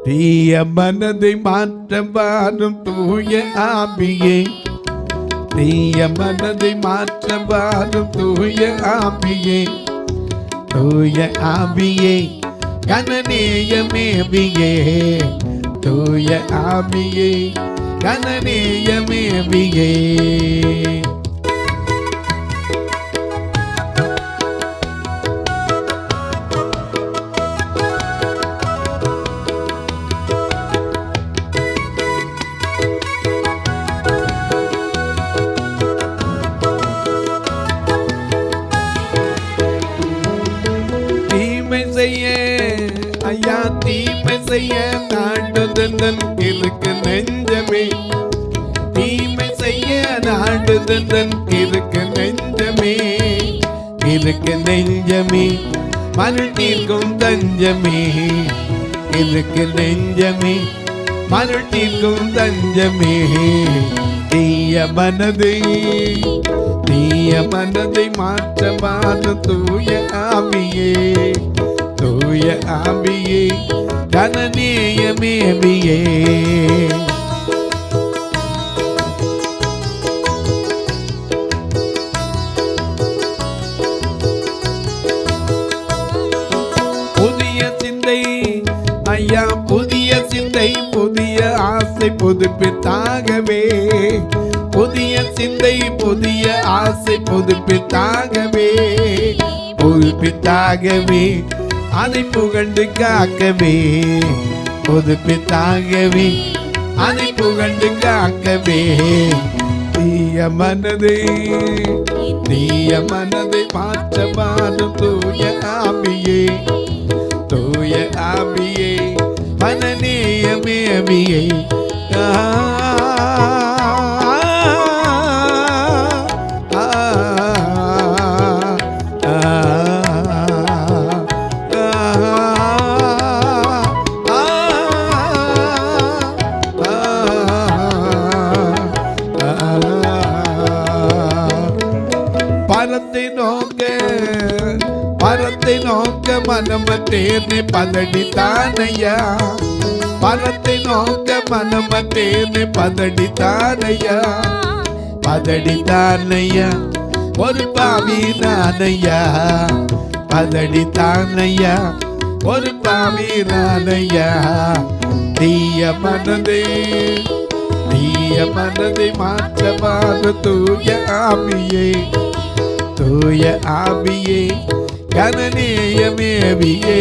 தீய மனதை மாற்ற வாரும் தூய ஆவியே, தீய மனதை மாற்ற வாரும் தூய ஆவியே, தூய ஆவியே கனநேயமேவியே, தூய ஆவியே கனநேயமேவியே. ஐயா தீமை செய்ய நாடுதல் இருக்கு நெஞ்சமே, தீமை செய்ய நாடுதல் இருக்கு நெஞ்சமே, இருக்கு நெஞ்சமே மருள் தீர்க்கும் தஞ்சமே, இருக்கு நெஞ்சமே மருள் தீர்க்கும் தஞ்சமே. தீய மனதை மாற்றமான தூய ஆவியே, தூய ஆவியே கனநேயமேவியே. புதிய சிந்தை ஐயா, புதிய சிந்தை புதிய ஆசை புதுப்பித்தாகவே, புதிய சிந்தை புதிய ஆசை புதுப்பித்தாகவே, புதுப்பித்தாகவே அதை புகழ்ந்து காக்கவே, புதுப்பித்தாகவே அதை புகழ்ந்து காக்கவே. தீய மனதை மாற்ற வாரும் தூய ஆவியே, தூய ஆவியே கனநேயமேவியே. பரத்தை நோக்க மனமற்றேனே பதடித்தானையா, பரத்தை நோக்க மனமற்றேனே பதடித்தானையா, பதடித்தானையா ஒரு பாவி நானையா, பதடித்தானையா ஒரு பாவி நானையா. தீய மனதை மாற்றவாத தூய ஆவியே, தூய ஆவியே கனநேயமேவியே.